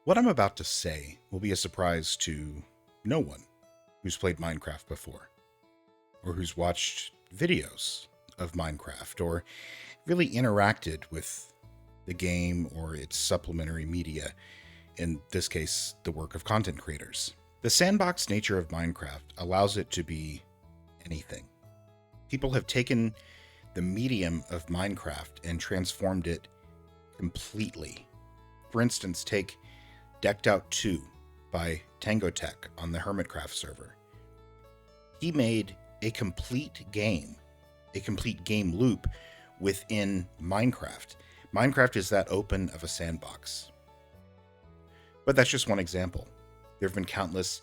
What I'm about to say will be a surprise to no one who's played Minecraft before, or who's watched videos of Minecraft, or really interacted with the game or its supplementary media, in this case, the work of content creators. The sandbox nature of Minecraft allows it to be anything. People have taken the medium of Minecraft and transformed it completely. For instance, take Decked Out 2 by Tango Tech on the Hermitcraft server. He made a complete game loop within Minecraft. Minecraft is that open of a sandbox. But that's just one example. There have been countless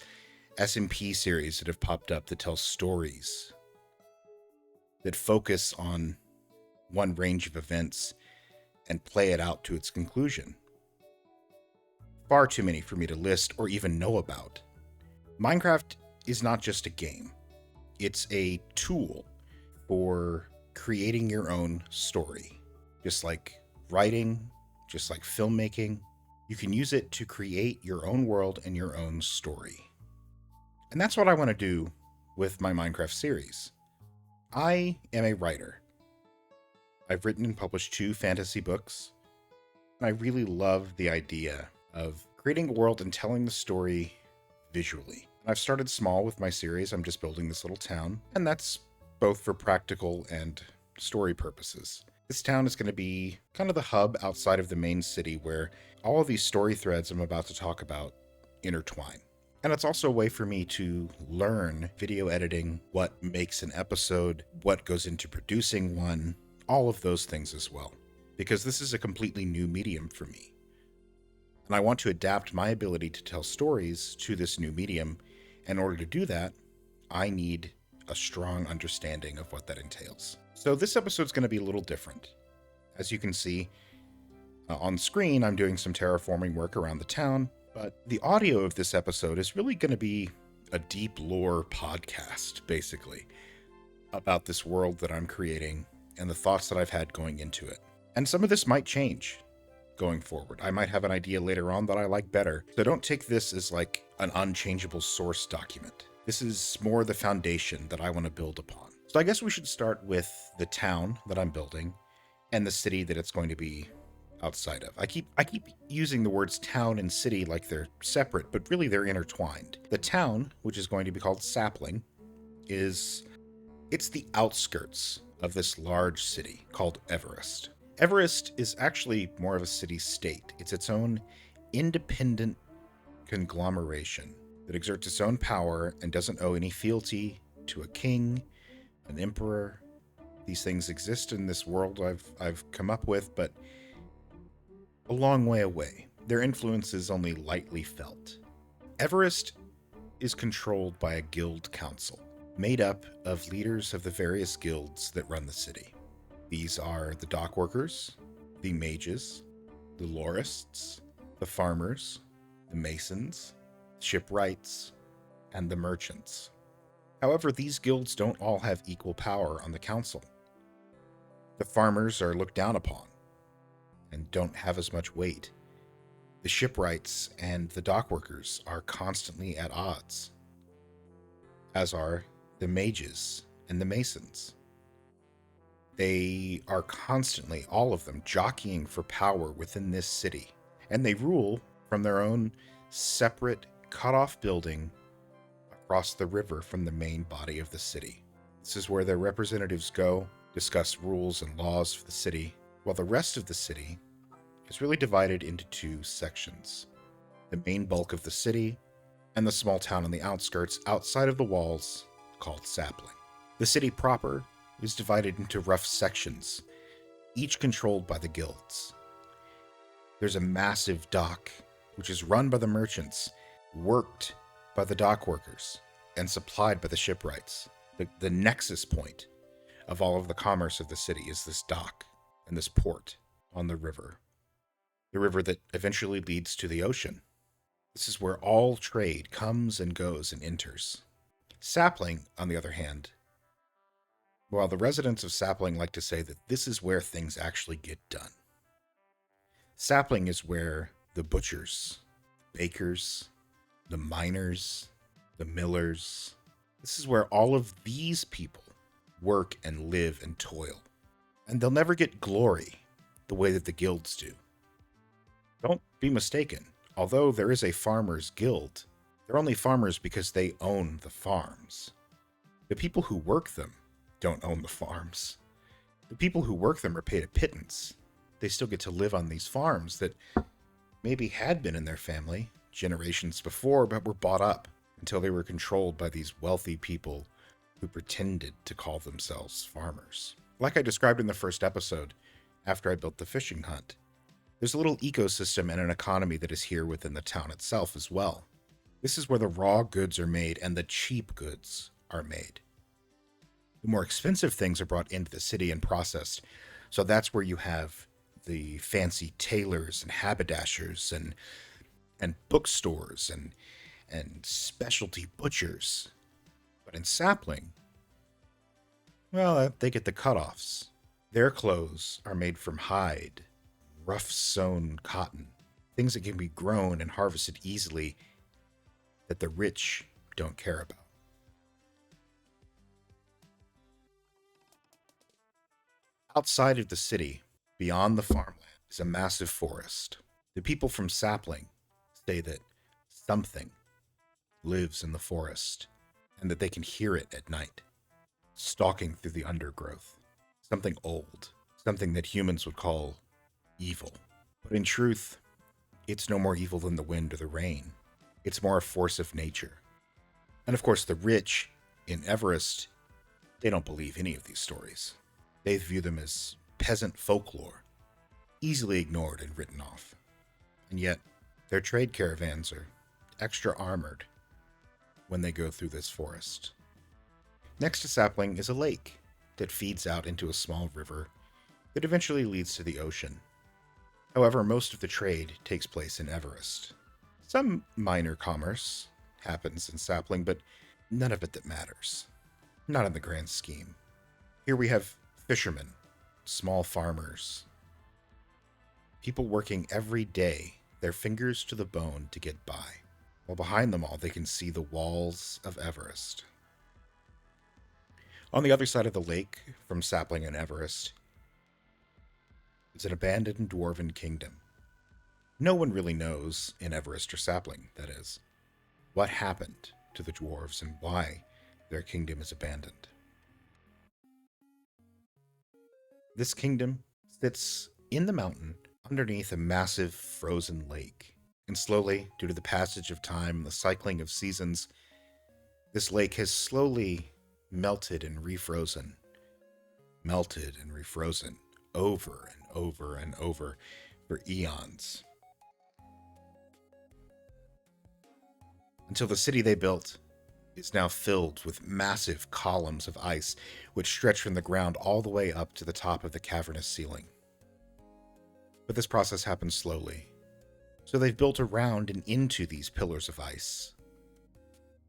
SMP series that have popped up that tell stories that focus on one range of events and play it out to its conclusion. Far too many for me to list or even know about. Minecraft is not just a game. It's a tool for creating your own story. Just like writing, just like filmmaking, you can use it to create your own world and your own story. And that's what I want to do with my Minecraft series. I am a writer. I've written and published 2 fantasy books, and I really love the idea of creating a world and telling the story visually. I've started small with my series. I'm just building this little town, and that's both for practical and story purposes. This town is going to be kind of the hub outside of the main city where all of these story threads I'm about to talk about intertwine. And it's also a way for me to learn video editing, what makes an episode, what goes into producing one, all of those things as well. Because this is a completely new medium for me. And I want to adapt my ability to tell stories to this new medium. In order to do that, I need a strong understanding of what that entails. So this episode's going to be a little different. As you can see on screen, I'm doing some terraforming work around the town, but the audio of this episode is really going to be a deep lore podcast, basically, about this world that I'm creating and the thoughts that I've had going into it. And some of this might change going forward. I might have an idea later on that I like better. So don't take this as like an unchangeable source document. This is more the foundation that I want to build upon. So I guess we should start with the town that I'm building and the city that it's going to be outside of. I keep using the words town and city like they're separate, but really they're intertwined. The town, which is going to be called Sapling, it's the outskirts of this large city called Everest. Everest is actually more of a city-state. It's its own independent conglomeration that exerts its own power and doesn't owe any fealty to a king, an emperor. These things exist in this world I've come up with, but a long way away. Their influence is only lightly felt. Everest is controlled by a guild council, made up of leaders of the various guilds that run the city. These are the dockworkers, the mages, the lorists, the farmers, the masons, shipwrights, and the merchants. However, these guilds don't all have equal power on the council. The farmers are looked down upon and don't have as much weight. The shipwrights and the dockworkers are constantly at odds, as are the mages and the masons. They are constantly, all of them, jockeying for power within this city, and they rule from their own separate, cut-off building across the river from the main body of the city. This is where their representatives go, discuss rules and laws for the city, while the rest of the city is really divided into 2 sections. The main bulk of the city, and the small town on the outskirts outside of the walls called Sapling. The city proper is divided into rough sections, each controlled by the guilds. There's a massive dock, which is run by the merchants, worked by the dock workers, and supplied by the shipwrights. The nexus point of all of the commerce of the city is this dock and this port on the river that eventually leads to the ocean. This is where all trade comes and goes and enters. Sapling, on the other hand, well, the residents of Sapling like to say that this is where things actually get done. Sapling is where the butchers bakers, the miners, the millers. This is where all of these people work and live and toil. And they'll never get glory the way that the guilds do. Don't be mistaken. Although there is a farmers' guild, they're only farmers because they own the farms. The people who work them don't own the farms. The people who work them are paid a pittance. They still get to live on these farms that maybe had been in their family generations before, but were bought up until they were controlled by these wealthy people who pretended to call themselves farmers. Like I described in the first episode, after I built the fishing hut, there's a little ecosystem and an economy that is here within the town itself as well. This is where the raw goods are made and the cheap goods are made. The more expensive things are brought into the city and processed. So that's where you have the fancy tailors and haberdashers and bookstores and specialty butchers. But in Sapling, well, they get the cutoffs. Their clothes are made from hide, rough sewn cotton, things that can be grown and harvested easily that the rich don't care about. Outside of the city, beyond the farmland, is a massive forest. The people from Sapling say that something lives in the forest and that they can hear it at night, stalking through the undergrowth. Something old, something that humans would call evil. But in truth, it's no more evil than the wind or the rain. It's more a force of nature. And of course, the rich in Everest, they don't believe any of these stories. They view them as peasant folklore, easily ignored and written off. And yet, their trade caravans are extra armored when they go through this forest. Next to Sapling is a lake that feeds out into a small river that eventually leads to the ocean. However, most of the trade takes place in Everest. Some minor commerce happens in Sapling, but none of it that matters. Not in the grand scheme. Here we have fishermen, small farmers, people working every day, their fingers to the bone to get by. While behind them all, they can see the walls of Everest. On the other side of the lake, from Sapling and Everest, is an abandoned dwarven kingdom. No one really knows, in Everest or Sapling, that is, what happened to the dwarves and why their kingdom is abandoned. This kingdom sits in the mountain underneath a massive frozen lake. And slowly, due to the passage of time and the cycling of seasons, this lake has slowly melted and refrozen over and over and over for eons. Until the city they built is now filled with massive columns of ice which stretch from the ground all the way up to the top of the cavernous ceiling. But this process happens slowly, so they've built around and into these pillars of ice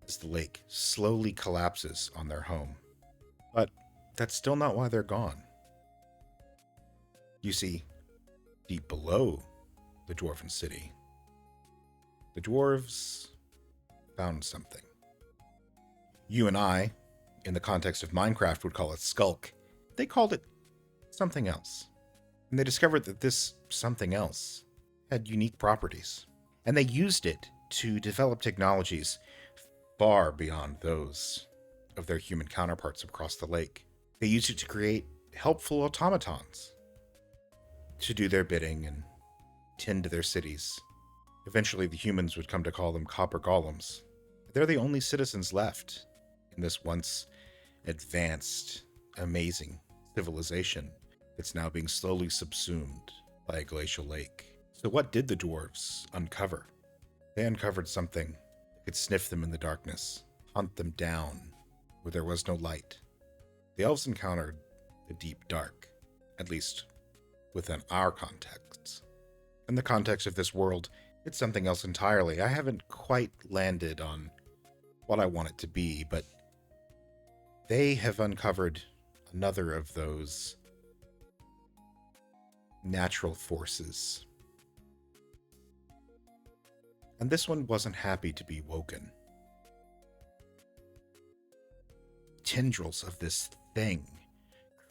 as the lake slowly collapses on their home. But that's still not why they're gone. You see, deep below the dwarven city, the dwarves found something. You and I, in the context of Minecraft, would call it skulk. They called it something else. And they discovered that this something else had unique properties. And they used it to develop technologies far beyond those of their human counterparts across the lake. They used it to create helpful automatons to do their bidding and tend to their cities. Eventually, the humans would come to call them copper golems. They're the only citizens left in this once advanced, amazing civilization that's now being slowly subsumed by a glacial lake. So what did the dwarves uncover? They uncovered something that could sniff them in the darkness, hunt them down where there was no light. The elves encountered the deep dark, at least within our contexts. In the context of this world, it's something else entirely. I haven't quite landed on what I want it to be, but they have uncovered another of those natural forces. And and this one wasn't happy to be woken. Tendrils of this thing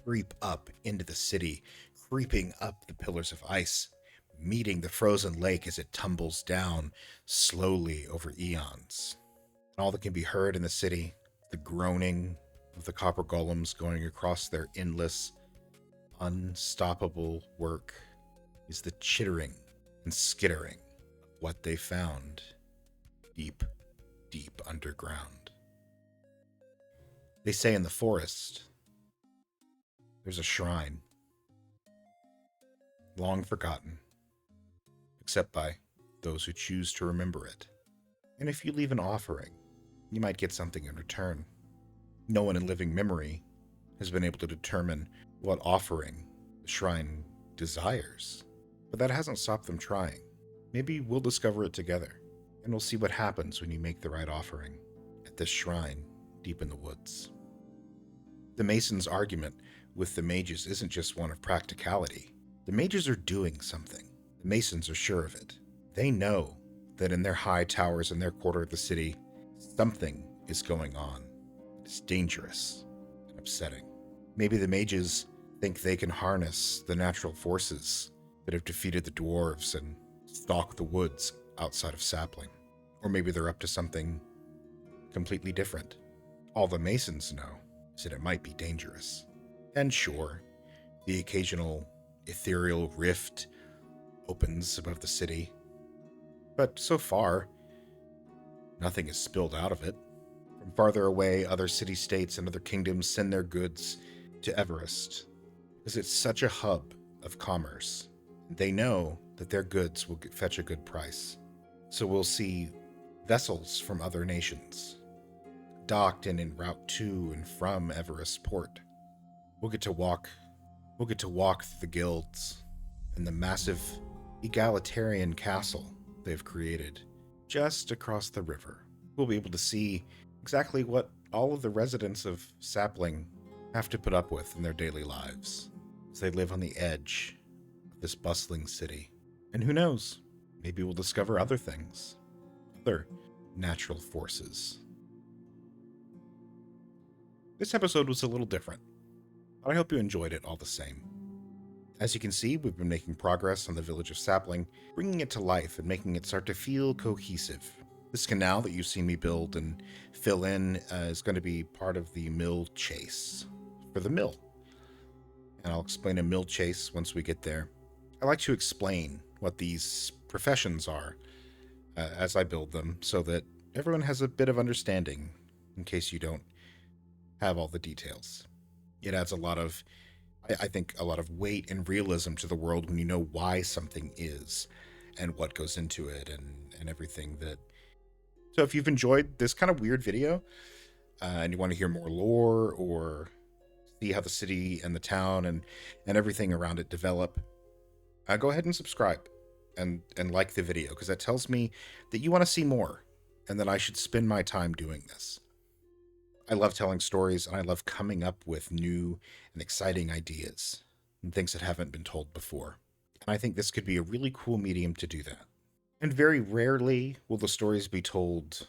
creep up into the city, creeping up the pillars of ice, meeting the frozen lake as it tumbles down slowly over eons. And all that can be heard in the city, the groaning of the copper golems going across their endless, unstoppable work, is the chittering and skittering of what they found deep, deep underground. They say in the forest, there's a shrine, long forgotten, except by those who choose to remember it. And if you leave an offering, you might get something in return. No one in living memory has been able to determine what offering the shrine desires, but that hasn't stopped them trying. Maybe we'll discover it together, and we'll see what happens when you make the right offering at this shrine deep in the woods. The Masons' argument with the mages isn't just one of practicality. The mages are doing something. The Masons are sure of it. They know that in their high towers in their quarter of the city, something is going on. It's dangerous and upsetting. Maybe the mages think they can harness the natural forces that have defeated the dwarves and stalk the woods outside of Sapling. Or maybe they're up to something completely different. All the Masons know is that it might be dangerous. And sure, the occasional ethereal rift opens above the city. But so far, nothing is spilled out of it. From farther away, other city-states and other kingdoms send their goods to Everest, because it's such a hub of commerce. They know that their goods will fetch a good price. So we'll see vessels from other nations docked and en route to and from Everest port. We'll get to walk through the guilds and the massive egalitarian castle they've created just across the river. We'll be able to see exactly what all of the residents of Sapling have to put up with in their daily lives as they live on the edge of this bustling city. And who knows, maybe we'll discover other things, other natural forces. This episode was a little different, but I hope you enjoyed it all the same. As you can see, we've been making progress on the village of Sapling, bringing it to life and making it start to feel cohesive. This canal that you've seen me build and fill in is going to be part of the mill chase for the mill. And I'll explain a mill chase once we get there. I like to explain what these professions are as I build them so that everyone has a bit of understanding in case you don't have all the details. It adds a lot of, I think, a lot of weight and realism to the world when you know why something is and what goes into it and everything that. So if you've enjoyed this kind of weird video and you want to hear more lore or see how the city and the town and everything around it develop, go ahead and subscribe and like the video, because that tells me that you want to see more and that I should spend my time doing this. I love telling stories, and I love coming up with new and exciting ideas and things that haven't been told before. And I think this could be a really cool medium to do that. And very rarely will the stories be told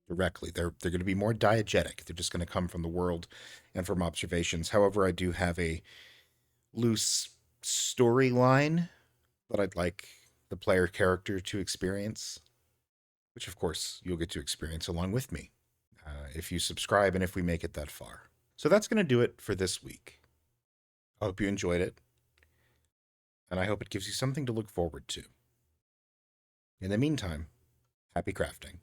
directly. They're going to be more diegetic. They're just going to come from the world and from observations. However, I do have a loose storyline that I'd like the player character to experience, which of course you'll get to experience along with me. If you subscribe and if we make it that far. So that's going to do it for this week. I hope you enjoyed it, and I hope it gives you something to look forward to. In the meantime, happy crafting.